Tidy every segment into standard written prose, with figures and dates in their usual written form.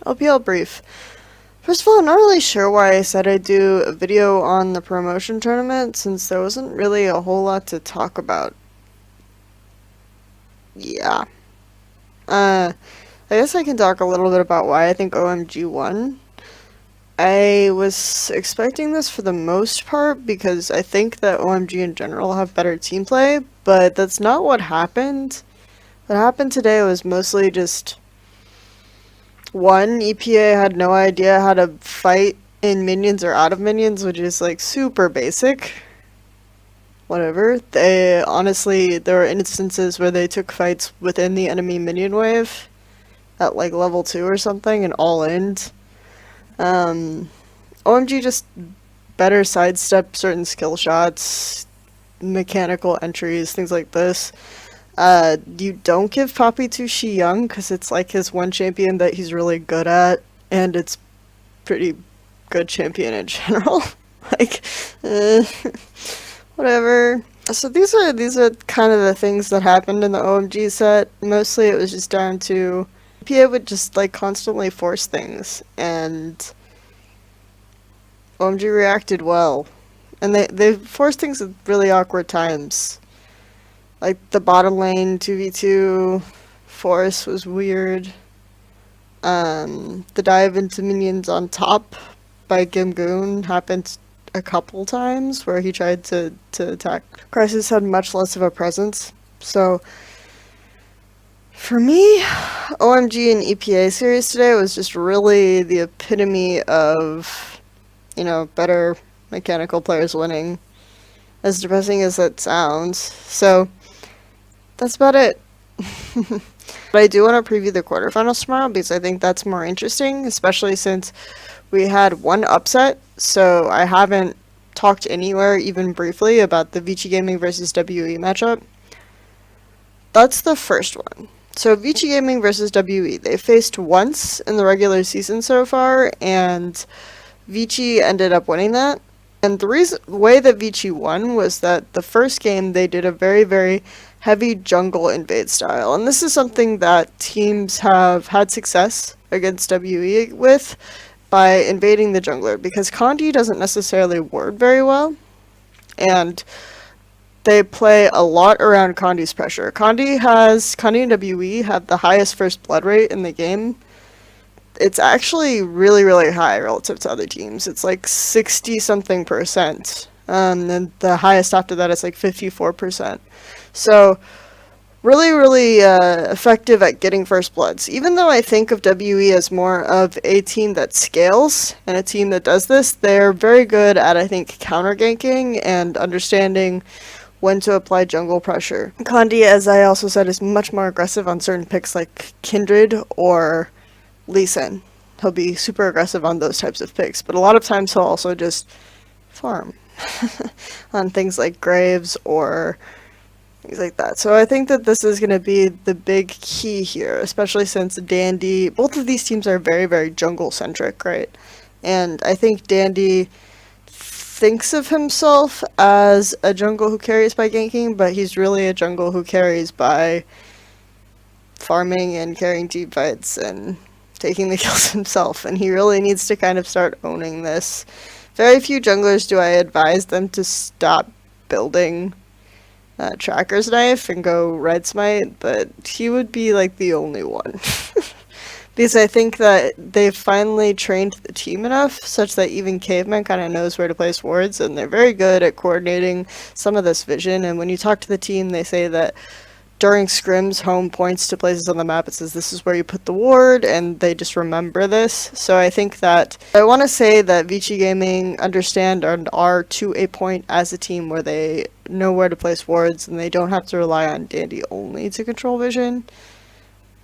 LPL Brief. First of all, I'm not really sure why I said I'd do a video on the promotion tournament, since there wasn't really a whole lot to talk about. Yeah. I guess I can talk a little bit about why I think OMG won. I was expecting this for the most part because I think that OMG in general have better team play, but that's not what happened. What happened today was mostly just one, EPA had no idea how to fight in minions or out of minions, which is like super basic. Whatever. They honestly, there were instances where they took fights within the enemy minion wave at like level 2 or something and all in. OMG just better sidestep certain skill shots, mechanical entries, things like this. You don't give Poppy to Shi Young because it's like his one champion that he's really good at, and it's pretty good champion in general. like, whatever. So these are kind of the things that happened in the OMG set. Mostly it was just down to PA would just like constantly force things, and OMG reacted well. And they forced things at really awkward times. Like the bottom lane 2v2 force was weird. The dive into minions on top by Gimgoon happened a couple times where he tried to attack. Crisis had much less of a presence. So for me, OMG and EPA series today was just really the epitome of, you know, better mechanical players winning. As depressing as that sounds. So that's about it. But I do want to preview the quarterfinals tomorrow because I think that's more interesting, especially since we had one upset, so I haven't talked anywhere, even briefly, about the VG Gaming versus WE matchup. That's the first one. So VG Gaming versus WE, they faced once in the regular season so far, and VG ended up winning that. And the way that VG won was that the first game they did a very, very heavy jungle invade style. And this is something that teams have had success against WE with by invading the jungler, because Condi doesn't necessarily ward very well, and they play a lot around Condi's pressure. Condi and WE have the highest first blood rate in the game. It's actually really, really high relative to other teams. It's like 60-something%. And the highest after that is like 54%. So really, really effective at getting first bloods. Even though I think of WE as more of a team that scales and a team that does this, they're very good at, I think, counter ganking and understanding when to apply jungle pressure. Condi, as I also said, is much more aggressive on certain picks like Kindred or Lee Sin. He'll be super aggressive on those types of picks, but a lot of times he'll also just farm on things like Graves or things like that. So I think that this is going to be the big key here, especially since Dandy, both of these teams are very, very jungle centric, right? And I think Dandy thinks of himself as a jungle who carries by ganking, but he's really a jungle who carries by farming and carrying team fights and taking the kills himself, and he really needs to kind of start owning this. Very few junglers do I advise them to stop building Tracker's Knife and go Red Smite, but he would be like the only one. Because I think that they've finally trained the team enough such that even Caveman kind of knows where to place wards, and they're very good at coordinating some of this vision. And when you talk to the team, they say that during scrims, home points to places on the map, it says this is where you put the ward, and they just remember this. So I think that I want to say that VG Gaming understand and are to a point as a team where they know where to place wards, and they don't have to rely on Dandy only to control vision.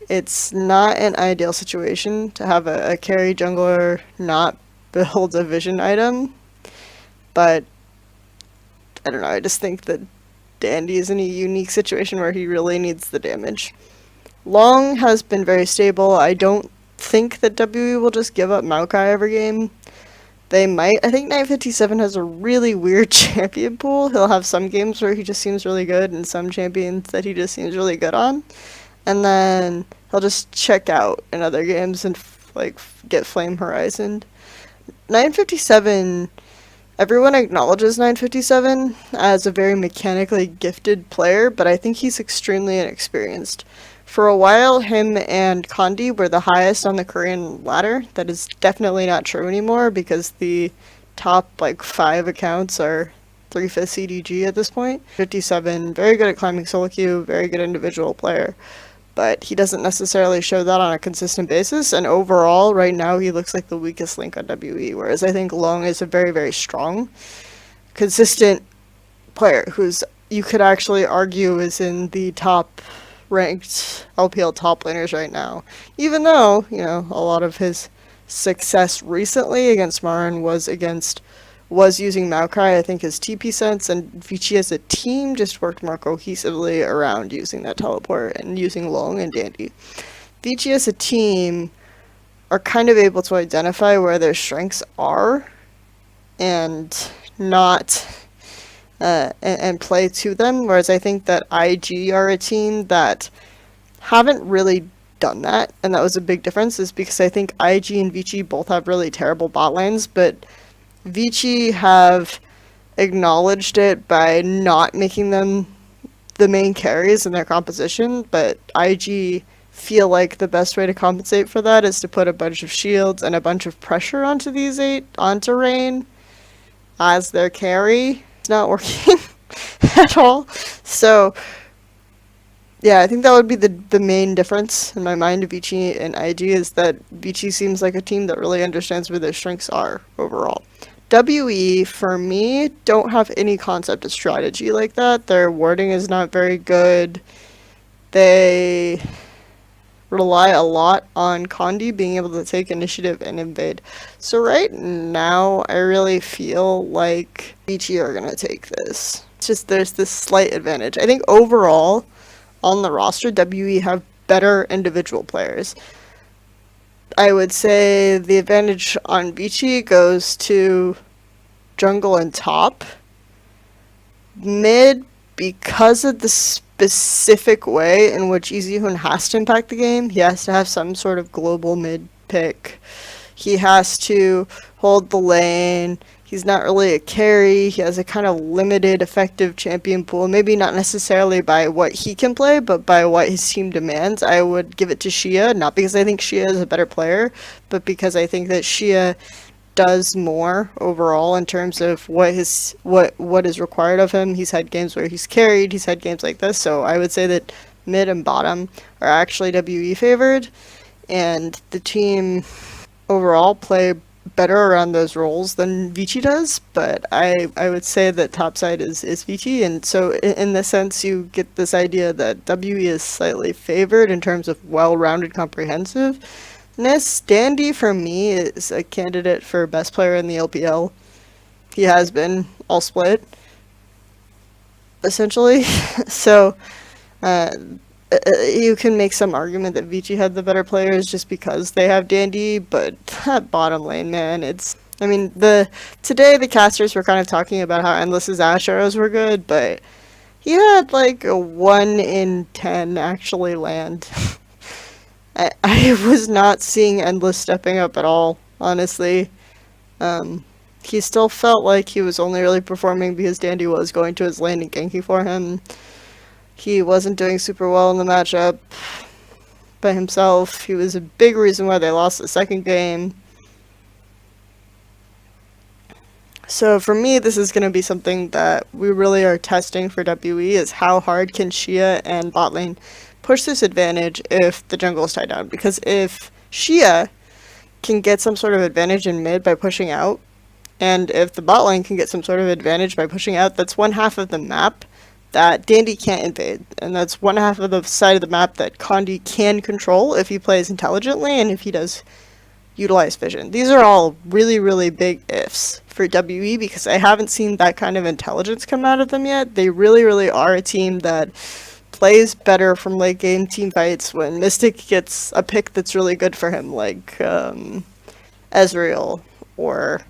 It's not an ideal situation to have a carry jungler not build a vision item, but I don't know, I just think that Dandy is in a unique situation where he really needs the damage. Long has been very stable. I don't think that WE will just give up Maokai every game. They might. I think 957 has a really weird champion pool. He'll have some games where he just seems really good and some champions that he just seems really good on. And then he'll just check out in other games and like get Flame Horizoned. 957, everyone acknowledges 957 as a very mechanically gifted player, but I think he's extremely inexperienced. For a while, him and Kondi were the highest on the Korean ladder. That is definitely not true anymore because the top like 5 accounts are 3/5 EDG at this point. 57, very good at climbing solo queue, very good individual player. But he doesn't necessarily show that on a consistent basis, and overall, right now, he looks like the weakest link on WE, whereas I think Long is a very, very strong, consistent player who's, you could actually argue, is in the top ranked LPL top laners right now, even though, you know, a lot of his success recently against Marin was using Maokai. I think his TP sense and VG as a team just worked more cohesively around using that teleport and using Long and Dandy. VG as a team are kind of able to identify where their strengths are and not and play to them, whereas I think that IG are a team that haven't really done that, and that was a big difference, is because I think IG and VG both have really terrible bot lanes, but VG have acknowledged it by not making them the main carries in their composition, but IG feel like the best way to compensate for that is to put a bunch of shields and a bunch of pressure onto onto Rain as their carry. It's not working at all. So yeah, I think that would be the main difference in my mind of VG and IG, is that VG seems like a team that really understands where their strengths are overall. WE, for me, don't have any concept of strategy like that. Their wording is not very good. They rely a lot on Kondi being able to take initiative and invade. So right now, I really feel like VG are going to take this. It's just there's this slight advantage. I think overall, on the roster, WE have better individual players. I would say the advantage on VG goes to jungle and top. Mid, because of the specific way in which Easyhoon has to impact the game, he has to have some sort of global mid pick. He has to hold the lane. He's not really a carry. He has a kind of limited effective champion pool. Maybe not necessarily by what he can play, but by what his team demands. I would give it to Shia, not because I think Shia is a better player, but because I think that Shia does more overall in terms of what is required of him. He's had games where he's carried. He's had games like this. So I would say that mid and bottom are actually WE favored, and the team overall play better around those roles than VG does, but I would say that topside is VG, and so in the sense you get this idea that WE is slightly favored in terms of well-rounded comprehensiveness. Dandy for me is a candidate for best player in the LPL. He has been all split, essentially. So you can make some argument that VG had the better players just because they have Dandy, but that bottom lane, man, I mean, today the casters were kind of talking about how Endless's Ash arrows were good, but he had like a 1 in 10 actually land. I was not seeing Endless stepping up at all, honestly. He still felt like he was only really performing because Dandy was going to his lane and ganking for him. He wasn't doing super well in the matchup by himself. He was a big reason why they lost the second game. So for me, this is going to be something that we really are testing for WE, is how hard can Shia and bot lane push this advantage if the jungle is tied down. Because if Shia can get some sort of advantage in mid by pushing out, and if the bot lane can get some sort of advantage by pushing out, that's one half of the map that Dandy can't invade, and that's one half of the side of the map that Kondi can control if he plays intelligently and if he does utilize vision. These are all really, really big ifs for WE because I haven't seen that kind of intelligence come out of them yet. They really, really are a team that plays better from late game team fights when Mystic gets a pick that's really good for him, like Ezreal or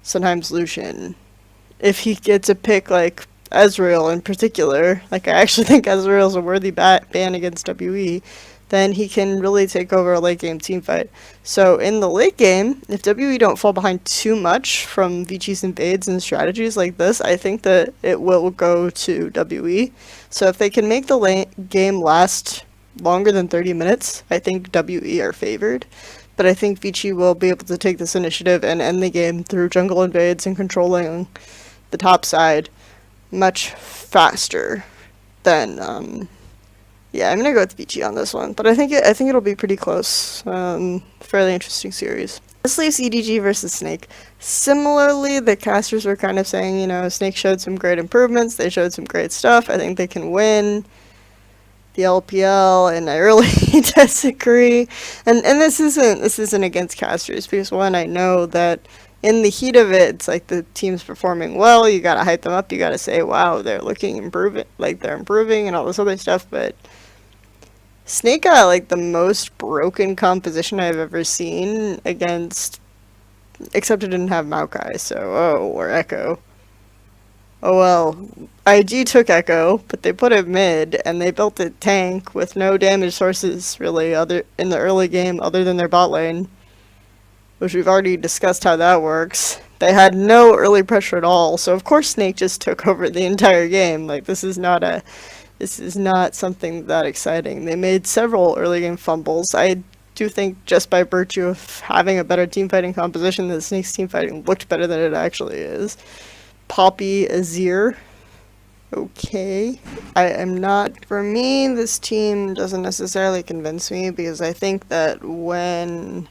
sometimes Lucian. If he gets a pick like Ezreal in particular, like I actually think Ezreal's a worthy ban against WE, then he can really take over a late game team fight. So in the late game, if WE don't fall behind too much from VG's invades and strategies like this, I think that it will go to WE. So if they can make the late game last longer than 30 minutes, I think WE are favored. But I think VG will be able to take this initiative and end the game through jungle invades and controlling the top side much faster than yeah, I'm gonna go with VG on this one, but I think it'll be pretty close. Fairly interesting series. This leaves EDG versus Snake. Similarly, the casters were kind of saying, you know, Snake showed some great improvements. They showed some great stuff. I think they can win the LPL, and I really disagree. And this isn't against casters, because one, I know that in the heat of it, it's like the team's performing well. You gotta hype them up. You gotta say, wow, they're looking improving, like they're improving and all this other stuff. But Snake got like the most broken composition I've ever seen against, except it didn't have Maokai, so or Echo. Oh well, IG took Echo, but they put it mid, and they built a tank with no damage sources really other in the early game other than their bot lane, which we've already discussed how that works. They had no early pressure at all, so of course Snake just took over the entire game. Like, this is not something that exciting. They made several early game fumbles. I do think just by virtue of having a better team fighting composition, that Snake's team fighting looked better than it actually is. Poppy Azir. Okay. I am not, for me, this team doesn't necessarily convince me, because I think that when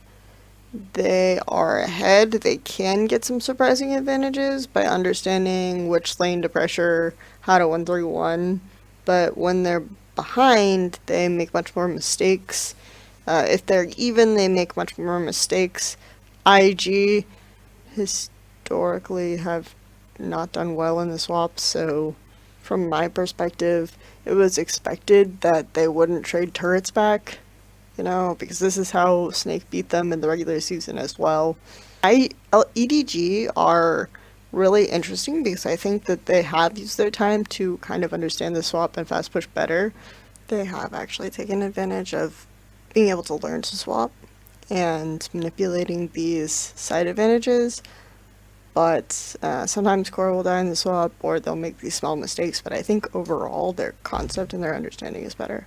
they are ahead, they can get some surprising advantages by understanding which lane to pressure, how to 1-3-1, but when they're behind, they make much more mistakes. If they're even, they make much more mistakes. IG historically have not done well in the swap, so from my perspective, it was expected that they wouldn't trade turrets back, you know, because this is how Snake beat them in the regular season as well. EDG are really interesting because I think that they have used their time to kind of understand the swap and fast push better. They have actually taken advantage of being able to learn to swap and manipulating these side advantages. But sometimes core will die in the swap, or they'll make these small mistakes, but I think overall their concept and their understanding is better.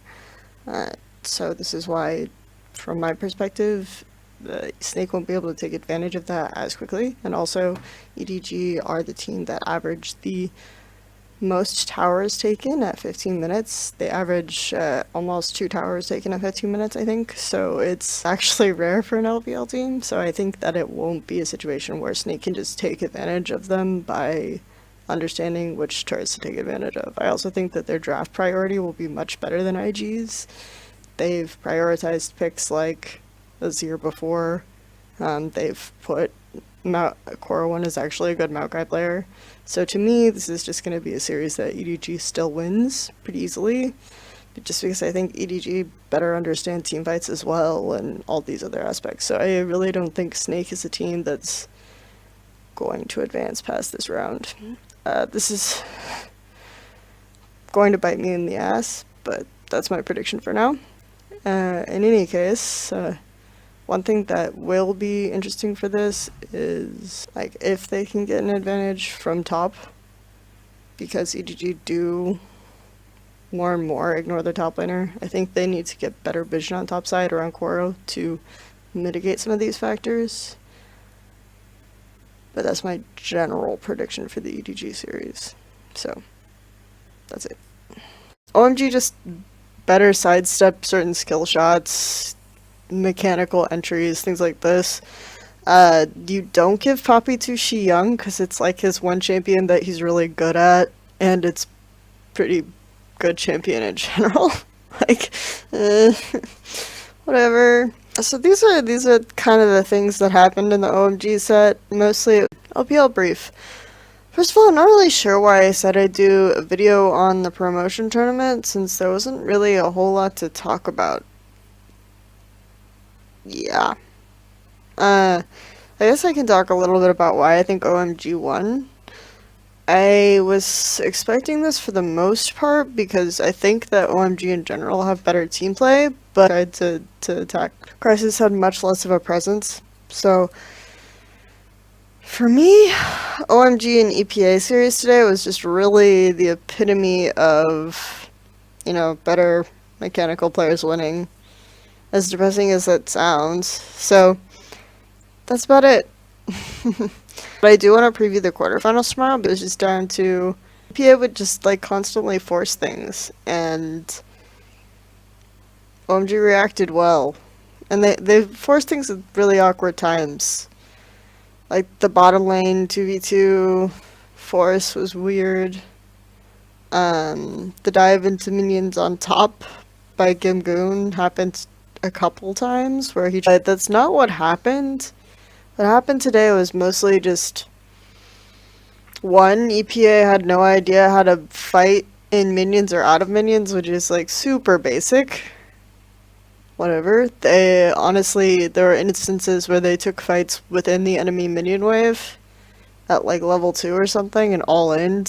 So this is why, from my perspective, the Snake won't be able to take advantage of that as quickly. And also, EDG are the team that averaged the most towers taken at 15 minutes. They average almost 2 towers taken at 15 minutes, I think. So it's actually rare for an LPL team. So I think that it won't be a situation where Snake can just take advantage of them by understanding which turrets to take advantage of. I also think that their draft priority will be much better than IG's. They've prioritized picks like Azir before. They've put Korowon is actually a good Maokai player. So to me, this is just going to be a series that EDG still wins pretty easily. But just because I think EDG better understand team fights as well and all these other aspects. So I really don't think Snake is a team that's going to advance past this round. This is going to bite me in the ass, but that's my prediction for now. In any case, one thing that will be interesting for this is, like, if they can get an advantage from top, because EDG do more and more ignore their top laner. I think they need to get better vision on top side around Quoro to mitigate some of these factors. But that's my general prediction for the EDG series. So, that's it. OMG just better sidestep certain skill shots, mechanical entries, things like this. You don't give Poppy to Shi Young because it's like his one champion that he's really good at, and it's pretty good champion in general. Like, whatever. So these are kind of the things that happened in the OMG set, mostly LPL Brief. First of all, I'm not really sure why I said I'd do a video on the promotion tournament, since there wasn't really a whole lot to talk about. Yeah. I guess I can talk a little bit about why I think OMG won. I was expecting this for the most part because I think that OMG in general have better team play, but tried to attack. Crisis had much less of a presence. So for me, OMG and EPA series today was just really the epitome of, better mechanical players winning, as depressing as that sounds. So that's about it. But I do want to preview the quarterfinals tomorrow, but it's just down to EPA would just constantly force things, and OMG reacted well. And they forced things at really awkward times. Like the bottom lane 2v2 force was weird. The dive into minions on top by Gimgoon happened a couple times where he tried. That's not what happened. What happened today was mostly just one, EPA had no idea how to fight in minions or out of minions, which is super basic. Whatever. They honestly, there were instances where they took fights within the enemy minion wave at level 2 or something and all in.